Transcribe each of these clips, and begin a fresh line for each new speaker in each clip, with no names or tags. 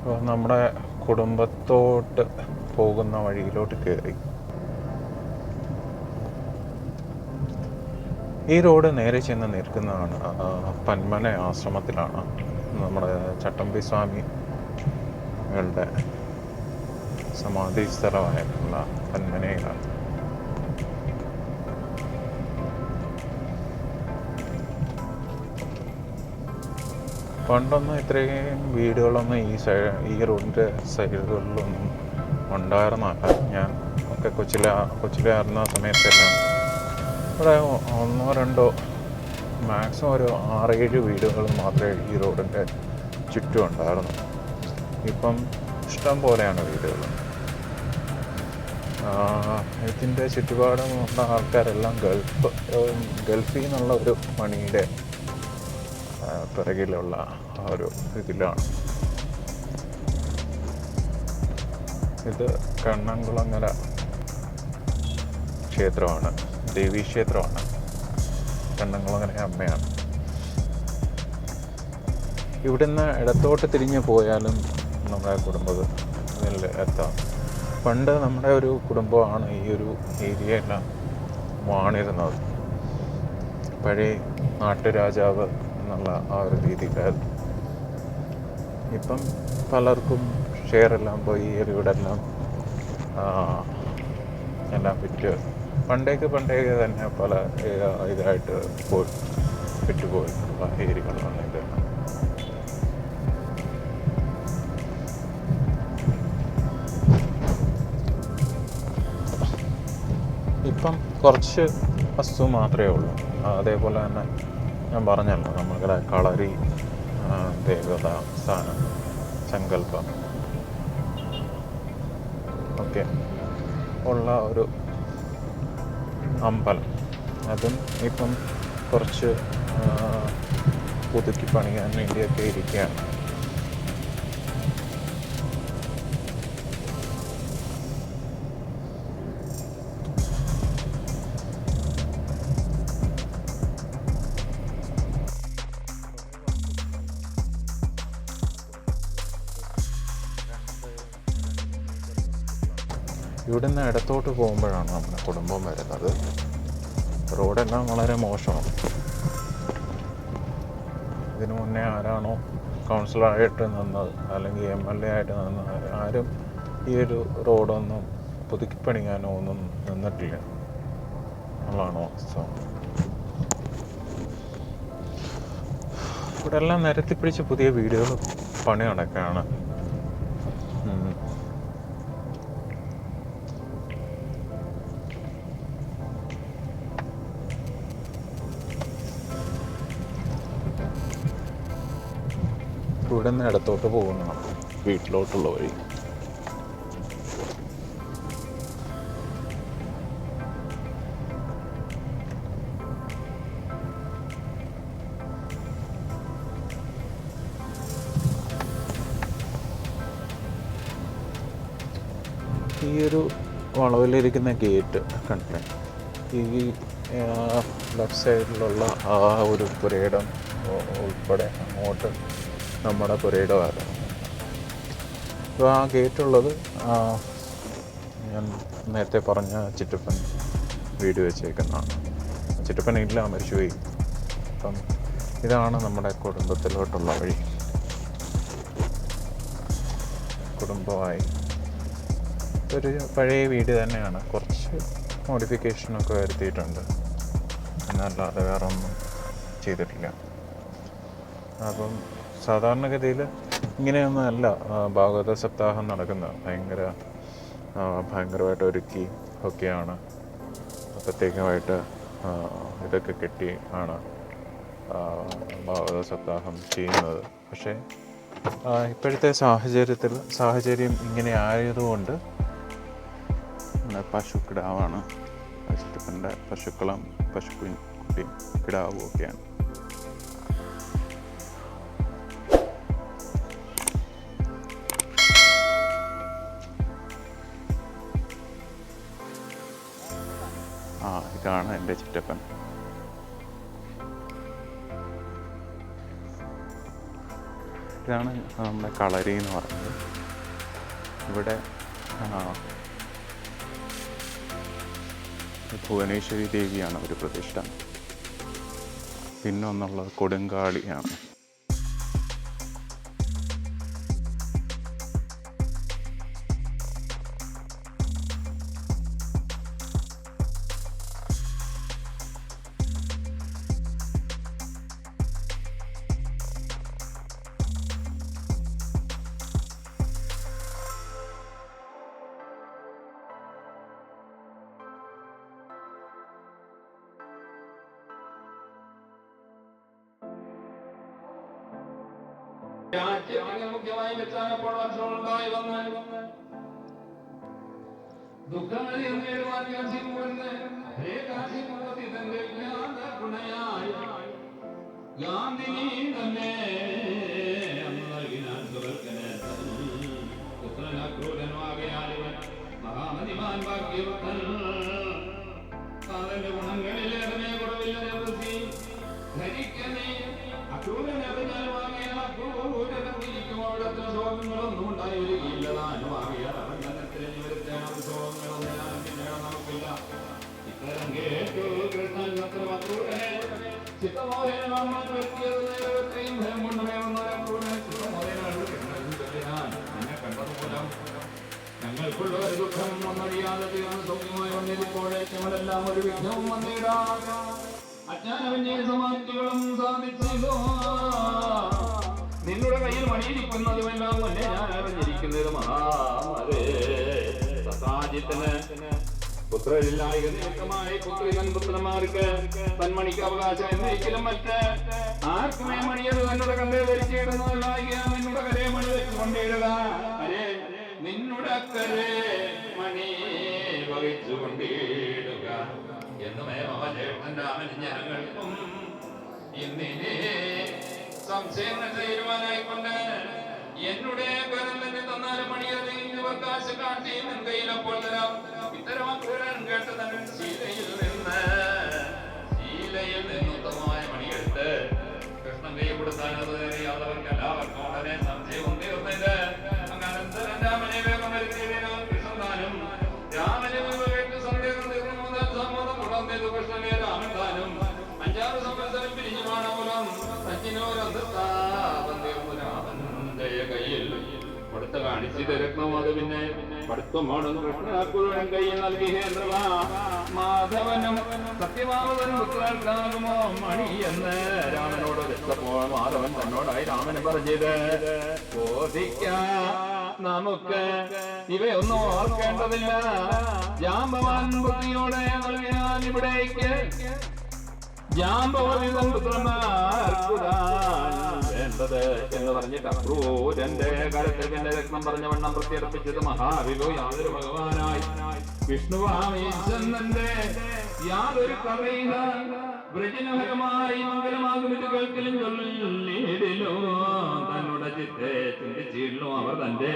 അപ്പോൾ നമ്മുടെ കുടുംബത്തോട്ട് പോകുന്ന വഴിയിലോട്ട് കയറി. ഈ റോഡ് നേരെ ചെന്ന് നിൽക്കുന്നതാണ് പന്മന ആശ്രമത്തിലാണ്. നമ്മുടെ ചട്ടമ്പി സ്വാമികളുടെ സമാധി സ്ഥലമായിട്ടുള്ള പന്മനയിലാണ്. പണ്ടൊന്നും ഇത്രയും വീടുകളൊന്നും ഈ റോഡിൻ്റെ സൈഡുകളിലൊന്നും ഉണ്ടായിരുന്നില്ല. ഞാൻ ഒക്കെ കൊച്ചിലായിരുന്ന സമയത്തെല്ലാം ഇവിടെ 1-2 മാക്സിമം ഒരു 6-7 വീടുകൾ മാത്രമേ ഈ റോഡിൻ്റെ ചുറ്റും ഉണ്ടായിരുന്നു. ഇപ്പം ഇഷ്ടം പോലെയാണ് വീടുകൾ. ഇതിൻ്റെ ചുറ്റുപാടുമുള്ള ആൾക്കാരെല്ലാം ഗൾഫിൽ നിന്നുള്ള ഒരു മണിയുടെ പിറകിലുള്ള ആ ഒരു ഇതിലാണ്. ഇത് കണ്ണംകുളങ്ങര ക്ഷേത്രമാണ്, ദേവീക്ഷേത്രമാണ്. കണ്ണംകുളങ്ങര അമ്മയാണ്. ഇവിടുന്ന് ഇടത്തോട്ട് തിരിഞ്ഞ് പോയാലും നമ്മുടെ കുടുംബത്തിൽ എത്താം. പണ്ട് നമ്മുടെ ഒരു കുടുംബമാണ് ഈ ഒരു ഏരിയയെല്ലാം വാണിരുന്നത്. പഴയ നാട്ടുരാജാവ് എന്നുള്ള ആ ഒരു രീതിയിലായിരുന്നു. ഇപ്പം പലർക്കും ഷെയറെല്ലാം പോയി ഇവിടെല്ലാം എല്ലാം പണ്ടേക്ക് തന്നെ പല ഇതായിട്ട് വിറ്റുപോയിട്ടുള്ള ഏരിയകളാണ് ഇതെല്ലാം. ഇപ്പം കുറച്ച് വസ്തു മാത്രമേ ഉള്ളൂ. അതേപോലെ തന്നെ ഞാൻ പറഞ്ഞല്ലോ, നമ്മുടെ കളരി ദേവത സ്ഥാനം സങ്കല്പം ഒക്കെ ഉള്ള ഒരു അമ്പലം, അതും ഇപ്പം കുറച്ച് പുതുക്കി പണിയാൻ വേണ്ടിയൊക്കെ ഇരിക്കുകയാണ്. ഇവിടുന്ന് ഇടത്തോട്ട് പോകുമ്പോഴാണ് നമ്മുടെ കുടുംബം വരുന്നത്. റോഡെല്ലാം വളരെ മോശമാണ്. ഇതിനു മുന്നേ ആരാണോ കൗൺസിലറായിട്ട് നിന്നത് അല്ലെങ്കിൽ MLA ആയിട്ട് നിന്നത് ആരും ഈ ഒരു റോഡൊന്നും പുതുക്കിപ്പണിയാനോ ഒന്നും നിന്നിട്ടില്ല എന്നുള്ളതാണ് വാസ്തവം. ഇവിടെ എല്ലാം നിരത്തിപ്പിടിച്ച് പുതിയ വീടുകൾ പണി നടക്കുകയാണ്. ഇവിടെ നിന്ന് ഇടത്തോട്ട് പോകുന്നതാണ് വീട്ടിലോട്ടുള്ള വഴി. ഈ ഒരു വളവിലിരിക്കുന്ന ഗേറ്റ് കണ്ടില്ലേ, ഈ ലെഫ്റ്റ് സൈഡിലുള്ള ആ ഒരു പുരയിടം ഉൾപ്പെടെ അങ്ങോട്ട് നമ്മുടെ പുരയിടമായിരുന്നു. അപ്പോൾ ആ ഗേറ്റുള്ളത് ഞാൻ നേരത്തെ പറഞ്ഞ ചിറ്റപ്പൻ വീട് വെച്ചേക്കുന്നതാണ്. ചിറ്റപ്പൻ ഇല്ല, മരിച്ചുപോയി. അപ്പം ഇതാണ് നമ്മുടെ കുടുംബത്തിലോട്ടുള്ള വഴി. കുടുംബമായി ഒരു പഴയ വീട് തന്നെയാണ്, കുറച്ച് മോഡിഫിക്കേഷനൊക്കെ വരുത്തിയിട്ടുണ്ട്, എന്നല്ലാതെ വേറെ ഒന്നും ചെയ്തിട്ടില്ല. അപ്പം സാധാരണഗതിയിൽ ഇങ്ങനെയൊന്നും അല്ല ഭാഗവത സപ്താഹം നടക്കുന്നത്. ഭയങ്കരമായിട്ട് ഒരുക്കി ഒക്കെയാണ്, പ്രത്യേകമായിട്ട് ഇതൊക്കെ കെട്ടി ആണ് ഭാഗവത സപ്താഹം ചെയ്യുന്നത്. പക്ഷേ ഇപ്പോഴത്തെ സാഹചര്യം ഇങ്ങനെ ആയതുകൊണ്ട് പശുക്കിടാവാണ്, ചിറ്റപ്പൻ്റെ പശുക്കുട്ടിയും കിടാവും ഒക്കെയാണ്. ഇതാണ് എൻ്റെ ചിറ്റപ്പൻ. ഇതാണ് നമ്മുടെ കളരി എന്ന് പറയുന്നത്. ഇവിടെ ഭുവനേശ്വരി ദേവിയാണ് ഒരു പ്രതിഷ്ഠ. പിന്നെ ഒന്നുള്ളത് കൊടുങ്കാളിയാണ്.
മുഖ്യമായി വെച്ചാനപ്പോൾ വർഷങ്ങളുണ്ടായി വന്ന് ദുഃഖങ്ങൾ നേടുവാൻ കാശിമുവെന്ന് ഹേ കാശിമുവതി തന്റെ ഗുണയായി ഗാന്ധിനി തന്നെ അന്ന് നൽകിനാൻ സുവർക്കന് പുത്രൻ അക്രൂരനുമാകയാൽ മഹാമതിമാൻ ഭാഗ്യവത്തൻ താതന്റെ ഗുണങ്ങളിലേറെ കുറവില്ല നിവൃത്തി ധരിക്കണേ. അക്രൂരനറിഞ്ഞാലുമാകയാൽ അക്രൂരനിരിക്കുമ്പോഴത്തെ ശോകങ്ങളൊന്നും ഉണ്ടായി വരികയില്ലതാനുമാകയാൽ അവൻ തന്നെ തിരഞ്ഞു വരുത്തേണം. ശോകങ്ങളൊന്നും പിന്നീട് നമുക്കില്ല. ഇത്തരം കേട്ടു കൃഷ്ണൻ അക്രൂരനെ ചിത്തമോഹനമാൻ വരുത്തിയത് നേരത്തെയും ഭയം കൊണ്ടുമേ വന്നൊരക്രൂരൻ ചിത്തമോഹനാണ് എന്നെ കണ്ടതുമൂലം ഞങ്ങൾക്കുള്ള ഒരു ദുഃഖം ഒന്നറിയാതെ തീർന്ന് സൗമ്യമായി വന്നിരിപ്പോഴേക്കുമെല്ലാം ഒരു വിഘ്നവും വന്നിടാം. അജ്ഞാനവന്യ സമാപ്തികളും സാധിച്ചതോ നിന്നുടെ കയ്യിൽ മണിയിരിക്കുന്നതുമെല്ലാം മുന്നേ ഞാൻ അറിഞ്ഞിരിക്കുന്നത് മഹാമരേ. സസാജിത്തിന് പുത്രരില്ലായ നിമിത്തമായി പുത്രികൻ പുത്രന്മാർക്ക് തന്മണിക്ക് അവകാശം എന്നൊരിക്കലും മറ്റ് ആർക്കുമേ മണിയത് തന്നോട് കണ്ടേ ധരിച്ചിടുന്നതല്ലായ നിന്നുടെ കരേ മണി വെച്ച് കൊണ്ടിടുക. അരേ നിന്നുടെ അക്കരെ മണി വഹിച്ചു കൊണ്ടിടുക എന്നുമേ മമജേഷ്ഠൻ രാമൻ ജനങ്ങൾക്കും ഇന്നിനെ സംശയങ്ങൾ തീരുമാനായിക്കൊണ്ട് എന്നുടെ കരം തന്നെ തന്നാലും മണിയത് ഇവകാശ കാട്ടി നിൻ കയ്യിലപ്പോൾ തരാം. ഇത്തരം അക്രൂരൻ കേട്ടതൻ ശീലയിൽ നിന്ന് ഉത്തമമായ മണിയെടുത്ത് കൃഷ്ണൻ കൈ കൊടുത്താൽ അത് അറിയാത്തവർക്ക് എല്ലാവർക്കും ഉടനെ സംശയവും തീർന്നിട്ട് അനന്തരം രാമനെ വേഗം വരുത്തിയതിനോ കൃഷ്ണന്താനും രാമനെ കേട്ട് സന്ദേഹം തീർന്നു മുതൽ സമ്മതം ഉടർന്നത് കൃഷ്ണനെ രാമൻ താനും 5-6 സംവത്സരം പിരിഞ്ഞു കാണാമൂലം രാമന്റെ കയ്യിൽ കൊടുത്ത കാണിച്ചത് രത്നം. അത് പിന്നെ പഠിത്തമാണെന്ന് കൃഷ്ണൻ കയ്യിൽ നൽകി. മാധവനും സത്യമാവനും പുത്രർക്കാകുമോ മണി എന്ന് രാമനോട് വെച്ചപ്പോൾ മാധവൻ തന്നോടായി രാമന് പറഞ്ഞത് നമുക്ക് ഇവയൊന്നും ഓർക്കേണ്ടതില്ല. ജാമ്പവാൻ ബുദ്ധിയോടെ നൽകിയാൽ ഇവിടേക്ക് ജാമ്പവതിതൻ പുത്രന്മാർക്കുതാൻ വേണ്ടത് എന്ന് പറഞ്ഞിട്ട് അക്രൂരന്റെ കരത്തിൽ പിന്നെ രത്നം പറഞ്ഞ വണ്ണം പ്രത്യർപ്പിച്ചത് മഹാവിഭു യാതൊരു ഭഗവാനായി വിഷ്ണുവാമീശ്വരന്റെ യാതൊരു കഥയില വ്രജനഹരമായി മംഗലമാകും ഇത് കേൾക്കലും ചൊല്ലിയിടിലോ തന്നോട് ചിത്തെ ചിന്തിച്ചിരുന്നു. അവർ തന്റെ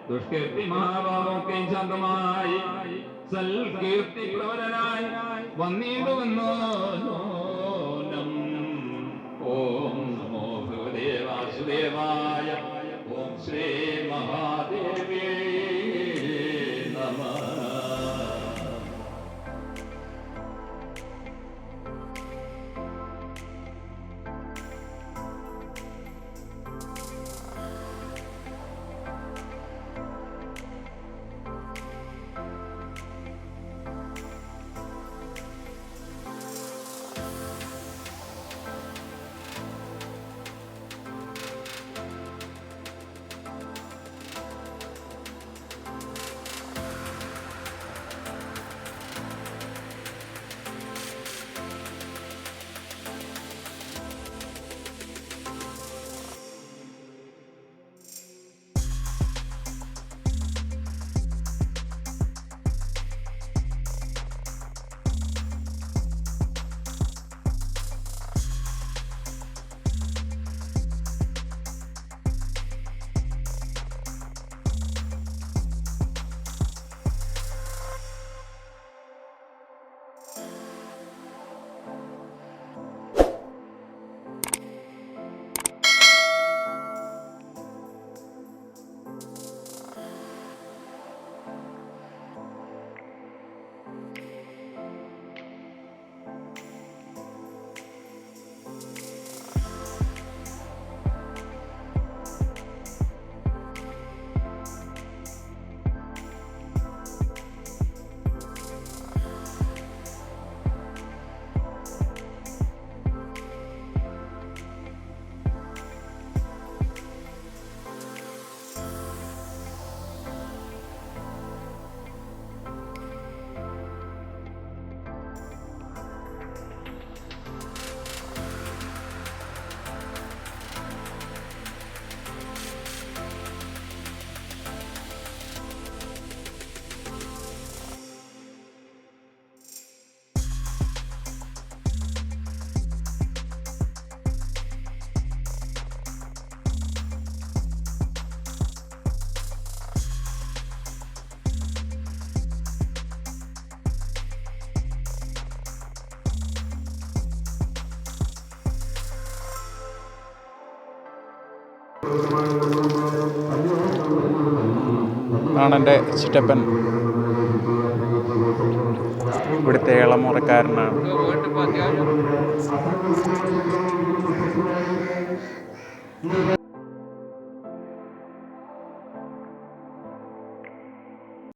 ദുഷ്കീർത്തി മഹാഭാവമൊക്കെ ശാന്തമായി സൽകീർത്തി പ്രവരനായി വന്നിടുവെന്നോ. ഓം നമോ ഭഗവതേ വാസുദേവായ. ഓം ശ്രീ മഹാദേവേ നമഃ.
ആണെൻ്റെ ചിറ്റപ്പൻ. ഇവിടുത്തെ ഇളമുറക്കാരനാണ്.